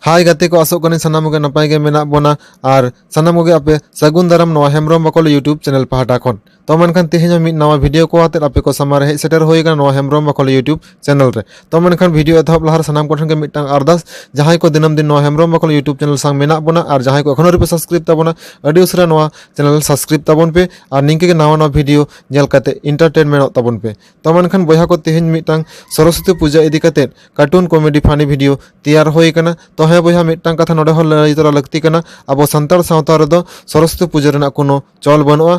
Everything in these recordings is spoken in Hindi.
हाय गाते को आसोग कनी सानाम के नपाय के मेना बोना और सानाम के आपे सगुन दाराम नवा हेम्ब्रम बाखल यूट्यूब चैनल पहाटा खन तो मनखान तेहें मिद नवा वीडियो को आते आपे को सामार हेज सेटर होय गना नवा हेम्ब्रम बाखल यूट्यूब चैनल रे तो मनखान वीडियो एतहब लहार सानाम को ठन के मिदटां अरदास जहां को दिनम दिन नवा हेम्ब्रम बाखल यूट्यूब चैनल सांग मेना बोना और जहां को एखोनो रिपे सब्सक्राइब ताबोना अडी उसरा नवा चैनल सब्सक्राइब ताबोन पे और निंके के नवा नवा वीडियो जेल काते इंटरटेनमेंट ताबोन पे तो मनखान बयहा को तेहें मिदटां सरस्वती पूजा इदी काते कार्टून कॉमेडी फानी वीडियो तैयार होय गना तो हे बयहा मिदटां कथा नोडे हो लई तोरा लगती कना अब सानतार सावता रेदो सरस्वती पूजा रेना कोनो चल बनुआ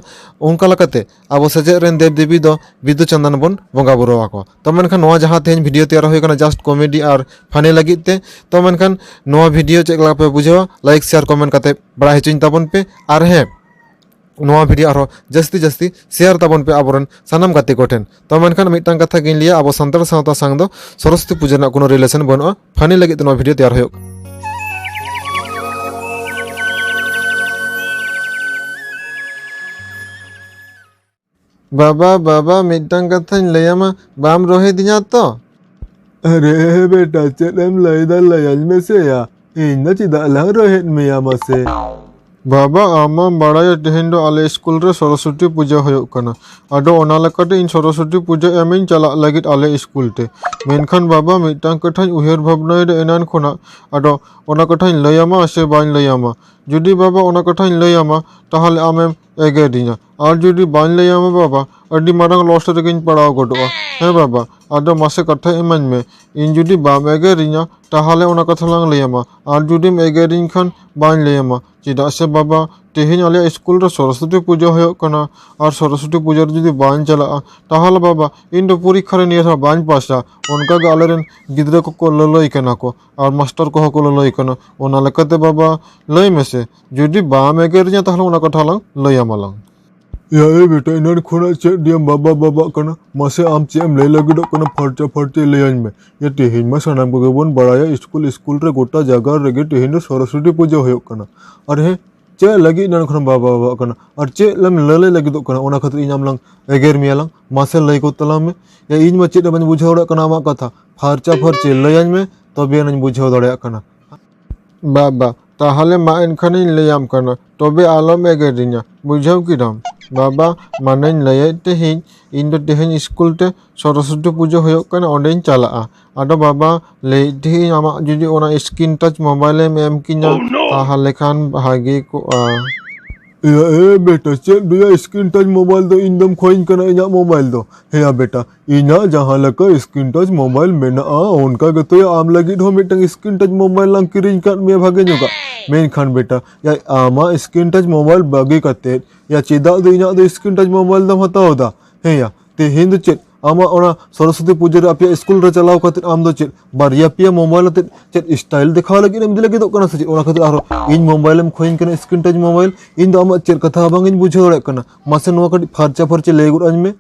उनका लकाते अब सेजे रेन देव देवी दो विद्यु चंदन बन बंगा बुरो आको तो मनखान नोआ जहां तेहें वीडियो तैयार होय कना जस्ट कॉमेडी और फानी लगित ते तो मनखान नोआ वीडियो चेक पे बुझेवा लाइक शेयर कमेंट काते बड़ा हेचुन ताबन पे और हे नोआ वीडियो आरो जस्ती जस्ती शेयर ताबन पे आबोरन सानाम गाते कोठेन तो मनखान मिदटां कथा गिन लिया अब सानतार सावता सांग दो सरस्वती पूजा ना कोनो रिलेशन बनुआ फानी लगित नोआ वीडियो तैयार होय बाबा बाबा मिदटां कथाñ लैयामा बाम रोहे दिया तो अरे बेटा चेम लैदा लैयाल में से या इन चिदा लंग रोहित मिया मसे बाबा आमा बड़ाया तेहें दो आले स्कूल रे सरस्वती पूजा होयो कना आदो ओना लेकाते इन सरस्वती पूजा एमिन चला लगित आले स्कूल ते मेनखान बाबा मिदटां कथाñ उहेर भाबनाय दे एनान खोना आदो ओना कथाñ लैयामा से बाñ लैयामा जुदी बाबा ओना कथाñ लैयामा ताहले आमेम एगे दिया और जुदी बाñ लैयामा बाबा अड्डी मारंग लॉस्ट रेगिन पड़ाव गडोआ हे बाबा आदो मासे कथा इमाñ में इन जुदी बाम एगे दिया ताहले ओना कथा लांग लैयामा और जुदी एगे दिन खान बाñ लैयामा चिदा से बाबा तेहें आले स्कूल रे सरस्वती पूजा होयो कना और सरस्वती पूजा रे जुदी बाñ चला ताहले बाबा इन दो परीक्षा रे निया बाñ पासा उनका गे आले रेन गिद्रा को ललई कना को और मास्टर को ललई कना ओना लेकाते बाबा लई मेसे जुदी बाम एगे दिया ताहले ओना कथा लांग लैयामा लांग या ए बेटा इनान खोना चे दियम बाबा बाबा कना मासे आम चेम ले लगिदो कना फरचा फरचे लेयान में ये तेहें मा सानाम को गेबोन बड़ाया स्कूल स्कूल रे गोटा जगह रेगे तेहें दो सरस्वती पूजा होयो कना और हे चे लगी इनान खोना बाबा बाबा कना और चे लम लले लगिदो कना ओना खातिर इनाम लांग एगेर मियालांग मासे लई को तला में या इन मा चे बन बुझाव दड़ा कना मा कथा फरचा फरचे लेयान में तबे नन बुझाव दड़ा कना बाबा ताहले मा एनखानी लैयाम कना तबे आलम एगे दिया बुझाव किदाम बाबा माने लैय तेहें इन दो तेहें स्कूल ते सरस्वती पूजा होयो कना ओंडेन चला आदो बाबा ले तेहें आमा जुदी ओना स्क्रीन टच मोबाइल में एम किना ताहले खान भागे को या ए बेटा चे दुया स्क्रीन टच मोबाइल दो इंदम खोइन कना इना मोबाइल दो हे या बेटा इना जहां लका स्क्रीन टच मोबाइल मेना उनका गतो आम लगी हो मिटंग स्क्रीन टच मोबाइल लांग किरिंग काट में भागे जोगा मेन खान बेटा या आमा स्क्रीन टच मोबाइल बागे काते या चेदा दो इना दो स्क्रीन टच मोबाइल दम हताव दा हे या ते हिंद चे आमा ओना सरस्वती पूजा रे आपे स्कूल रे चलाव खातिर आम दो चे बारिया पिया मोबाइल ते चे स्टाइल दिखाव लगी एम दिलगी दो कना से ओना खातिर आरो इन मोबाइल में खोइन कना स्क्रीन टच मोबाइल इन दो आमा चे कथा बांग इन बुझाव रे कना मासे नोवा कटी फरचा फरचे लेगुर अज में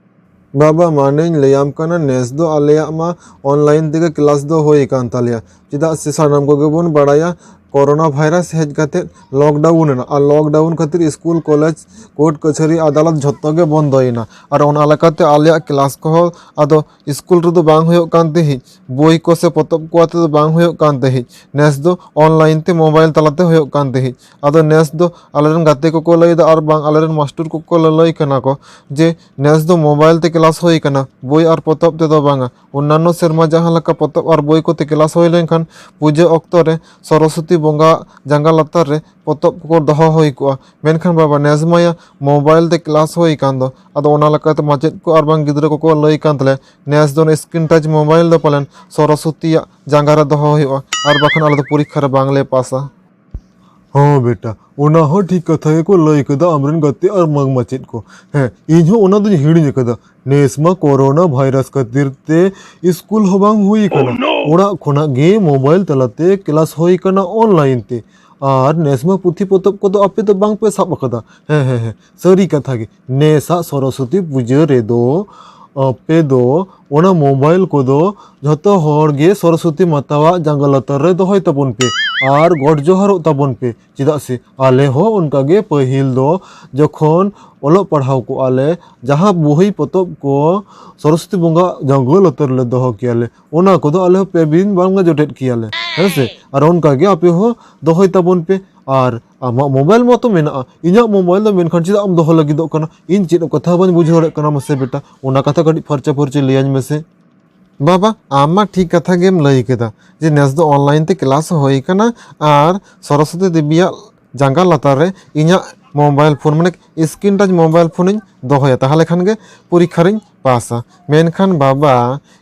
बाबा माने लैयाम कना नेस दो आलेया मा ऑनलाइन तेगे क्लास दो होय कान तालिया चिदा से सानाम को गेबोन बड़ाया कोरोना भाइरस हेज काते लॉकडाउन ना और लॉकडाउन खातिर स्कूल कॉलेज कोर्ट कचहरी अदालत झत्तो गे बंद होइना और ओना लेकाते आलिया क्लास को आदो स्कूल रे दो बांग होयो कान तेहि बोई को से पतब को आते दो बांग होयो कान तेहि नेस दो ऑनलाइन ते मोबाइल तलाते होयो कान तेहि आदो नेस दो आलेरन गाते को लैदा और बांग आलेरन मास्टर को ललई कना को जे नेस दो मोबाइल ते क्लास होई कना बोई और पतब ते दो बांगा उन्नानो सेरमा जहां लका पतब और बोई को ते क्लास होई लेनखान पूजा ऑक्तो रे सरस्वती बंगा जंगा लतार रे पतब को दहो होई को मेनखान बाबा नेजमाया मोबाइल ते क्लास होई कान दो आदो ओना लकाते माचेद को और बांग गिद्रा को लई कान तले नेस दो स्क्रीन टच मोबाइल दो पलन सरस्वती जंगा रे दहो होई और बाखन आले परीक्षा रे बांगले पासा हाँ बेटा ओना हो ठीक कथा को लई कदा अमरन गते और मंग मचेद को है इन हो ओना दो हिड़ी कदा नेसमा कोरोना भाइरस खातिर ते स्कूल हो बांग हुई कना ओड़ा खोना गे मोबाइल तलाते क्लास होई कना ऑनलाइन ते और नेसमा पुथी पोतब को तो आपे तो बांग पे साब कदा हे सरी कथा गे नेसा सरस्वती पूजा रे दो ape do ona mobile kodo jhoto hor ge Saraswati matawa janga latar re dohoy tabon pe ar god joharok tabon pe chedak se ale ho onka ge pahil do jokhon olok parhaw ko ale jaha bohi potop ko Saraswati bonga janga latar le doho kiale ona kodo ale pe bin banga jotet kiale hese ar onka ge ape ho dohoy tabon pe আর আমার মোবাইল মতো মেনা ইᱧᱟᱹᱜ মোবাইল ᱫᱚ ᱢᱮᱱᱠᱷᱟᱱ ᱪᱮᱫᱟᱜ ᱟᱢ ᱫᱚᱦᱚ ᱞᱟᱹᱜᱤᱫᱚᱜ ᱠᱟᱱᱟ ᱤᱧ ᱪᱮᱫ ᱠᱟᱛᱷᱟ ᱵᱟᱹᱧ ᱵᱩᱡᱷᱟᱹᱣ ᱫᱟᱲᱮᱭᱟᱜ ᱠᱟᱱᱟ ᱢᱟᱥᱮ ᱵᱮᱴᱟ ᱚᱱᱟ ᱠᱟᱛᱷᱟ ᱠᱟᱹᱴᱤᱡ ᱯᱷᱟᱨᱪᱟ ᱯᱷᱟᱨᱪᱤ ᱞᱟᱹᱭᱟᱹᱧ ᱢᱮᱥᱮ बाबा आमा ठीक कथा गेम लई केदा जे नेस दो ऑनलाइन ते क्लास होई कना आर सरस्वती देविया जांगा लातार रे इᱧᱟᱹᱜ मोबाइल फोन माने स्क्रीन टच मोबाइल फोन दोहया ताहले खान गे परीक्षा रिन पासा मेनखान बाबा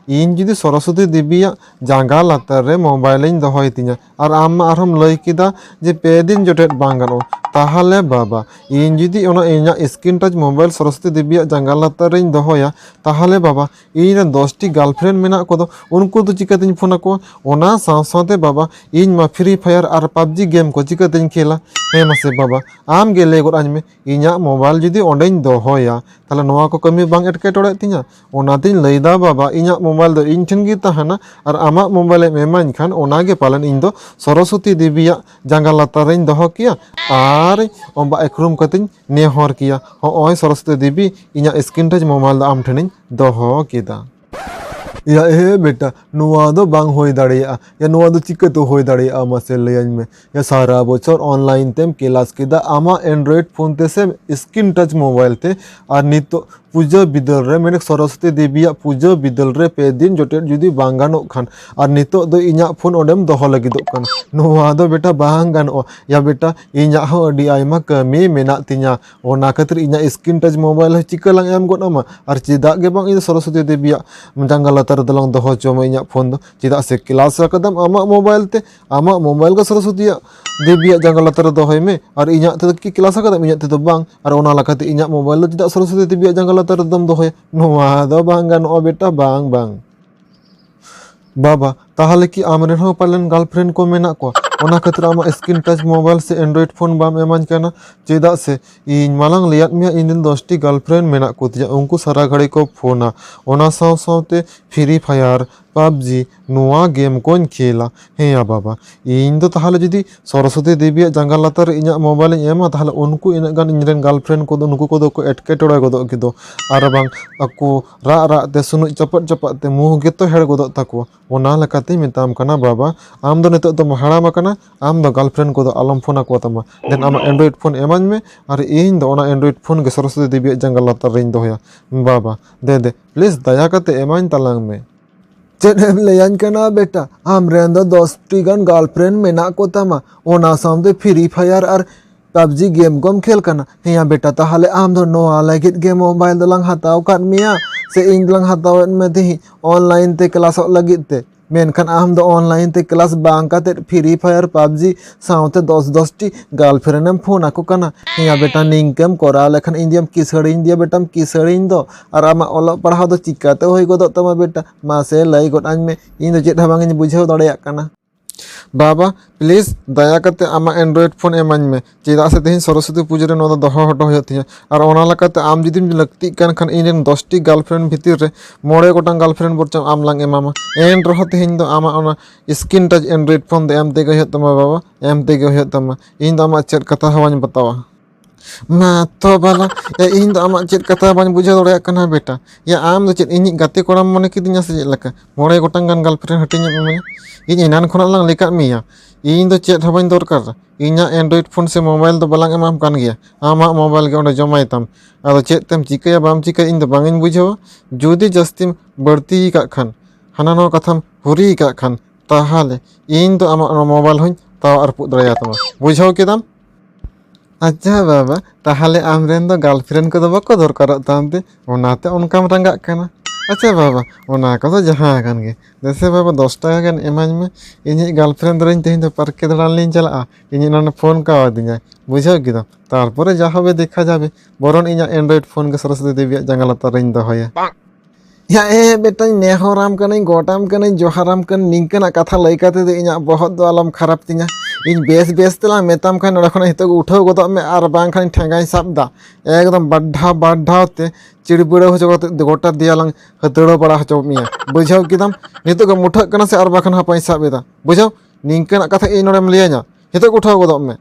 इन जुदी सरस्वती देविया जांगा लातार रे मोबाइल इन दोहय तिnya आर आम आरहम लई केदा जे पे दिन जोटेट बांग गानो ताहले बाबा इन जुदी ओना इᱧᱟᱹᱜ स्क्रीन टच मोबाइल सरस्वती देविया जांगा लातार रे दोहया ताहले बाबा इन 10 टी गर्लफ्रेंड मेना कोदो उनको तो चिकातिन फोन को ओना साथ बाबा इन मा फ्री फायर आर पबजी गेम को चिकातिन खेला हे मासे बाबा आम गे ले गोद आजमे इᱧᱟᱹᱜ मोबाइल जुदी ओंडेन दोहया ताहले नोवा को कमी बांग एटके टोड़े तिnya ओनातिन लईदा बाबा इᱧाᱹᱜ मोबाइल दो इन ठेन गे ताहाना आर आमाग मोबाइल एमाइन खान ओनागे पालन इन दो सरस्वती देविया जांगा लातार रेन दोहो किया आर ओंबा एकरुम कतिन नेहर किया होय सरस्वती देवी इᱧाᱹᱜ स्क्रीन टच मोबाइल दो आम ठेनिन दोहो केदा या ए बेटा नोवा दो बांग होय दाड़िया या नोवा दो चिके तो होय दाड़िया मासे लयान में या सारा बोचर ऑनलाइन तेम क्लास केदा आमा एंड्रॉइड फोन ते से स्क्रीन टच मोबाइल ते आर नितो पूजा बिदल रे मेने सरस्वती देविया पूजा बिदल रे पे दिन जोटे जुदी बांग गानो खान आर नितो दो इᱧाᱹᱜ फोन ओडेम दोहो लगिदो कान नोवा दो बेटा बांग गानो या बेटा इᱧाᱹᱜ हो अडी आयमा कमी मेना तिnya ओना खातिर इᱧाᱹᱜ स्क्रीन टच मोबाइल चिका लांग एम गोद आमा आर चिदा गे बांग इन सरस्वती देविया जांगा लातार दलांग दोहो चोमा इᱧाᱹᱜ फोन दो चिदा से क्लास रकदम आमा मोबाइल ते आमा मोबाइल का सरस्वती देविया जांगा लातार दोहोय में आर इᱧाᱹᱜ ते की क्लास रकदम इᱧाᱹᱜ ते दो बांग आर ओना लाकाते इᱧाᱹᱜ मोबाइल दो चिदा सरस्वती देविया जांगा लातार दम दोहोय नोवा दो बांग गानो बेटा बांग बांग बाबा ताहले की आमरेन हो पालन गर्लफ्रेंड को मेना को ओना खातिर आमा स्क्रीन टच मोबाइल से एंड्रॉइड फोन बाम एमान काना चेदा से इन मालांग लियात मिया इन 10 टी गर्लफ्रेंड मेना को तिया उनको सारा घड़ी को फोना ओना साव सावते फ्री फायर पबजी नोवा गेम कोन खेला हे या बाबा इन दो ताहले जदी सरस्वती देविया जांगा लातार इᱧाᱹᱜ मोबाइल एमा ताहले उनको इन गान इनरेन गर्लफ्रेंड को उनको को दो को एटके टोड़ा गोदो किदो आर बांग अको रा रा ते सुनु चपट चपट ते मुह गेतो हेड़ गोदो ताको ओना लकाते मिताम कना बाबा आम दो नितो दो हाड़ाम कना आम दो गर्लफ्रेंड को दो आलम फोन को तमा देन आमा एंड्रॉइड फोन एमान में और इन दो ओना एंड्रॉइड फोन के सरस्वती देविया जांगा लातार rain दोया Baba they they please दया करते एमान तलांग में चेन लेयान कना बेटा आम रेन दो 10 टी गन गर्लफ्रेंड मेना को तमा ओना सामते फ्री फायर और पबजी गेम कोम खेल कना हेया बेटा ताहले आम दो नोआ लागित गेम मोबाइल दलांग हताव काट मिया से इन दलांग हताव में थे ऑनलाइन ते क्लास लगित ते मेनखान आम दो ऑनलाइन ते क्लास बांग काते फ्री फायर पबजी साउते 10 टी गर्लफ्रेंड एम फोन आको कना हेया बेटा निंकेम कोरा लेखन इंडियम किसड़िन दिया बेटाम किसड़िन दो और आमा ओला पढ़ाव दो चिकाते होय गोदो तमा बेटा मासे लई गोद आन में इन दो चेद हबांग बुझाव दाड़ेया कना बाबा प्लीज दया करते आमा एंड्रॉइड फोन एमान में चेदा से तेहिन सरस्वती पूजा रे नो दोहो हटो होतिया और ओना लकाते आम जुदीम लक्ति कान खान इन 10 टी गर्लफ्रेंड भीतर रे 9 गोटांग गर्लफ्रेंड बोरचम आम लांग एमामा एन रहो तेहिन दो आमा ओना स्क्रीन टच एंड्रॉइड फोन दे एम तेगे होतमा बाबा एम तेगे होतमा इन दो आमा चेद कथा हवान बतावा मा तो बाला इन दो आमा चेद कथा बान बुझा दड़या कना बेटा या आम दो चेद इनि गाते कोड़ाम मने किदिnya से लका 9 गोटांग गान गर्लफ्रेंड हटिnya माने इन इनान खोना लांग लेका मिया इन दो चेद हबान दरकार इᱧᱟᱹᱜ एंड्रॉइड फोन से मोबाइल दो बलांग एमाम कान गया आमा मोबाइल के ओंडे जमाय ताम आदो चेद तेम चिकाया बाम चिका इन दो बांगिन बुझावा जुदी जस्तिम बढ़ती का खान हाना नो कथाम हुरी का खान ताहाले इन दो आमा मोबाइल होय ताव आरपु दरया तमा बुझाव केदाम अच्छा बाबा ताहले आमरेन दो गर्लफ्रेंड को दो बको दरकार तामते ओनाते उनकाम रंगा काना अच्छा बाबा ओना को तो जहां कान गे जैसे बाबा 10 टाका गान एमाज में इᱧ गर्लफ्रेंड दरइन तेहिन तो पार्क के दलान लिन चला इᱧ ना फोन का दिया बुझाव किदा तारपरे जाहबे देखा जाबे बरन इᱧ एंड्रॉइड फोन के सरस्वती देविया जांगा लातार रेन दोहया या ए बेटा नेहराम कने गोटाम कने जोहाराम कने निंकना कथा लइकाते दे इᱧ बहुत दो आलम खराब तिnya इन बेस तेला मेताम खान नोडे खन हितो उठाव गोदो में और बांग खान ठेंगाई साब दा एकदम बाढ़ाव ते चिड़बिड़ा हचो कते गोटा दियालांग हतड़ो बड़ा हचो मिया बुझाव किदम नितो के मुठक कना से और बाखन हापाई साब एदा बुझाव निंकन कथा इ नोडेम लिया냐 हितो उठाव गोदो में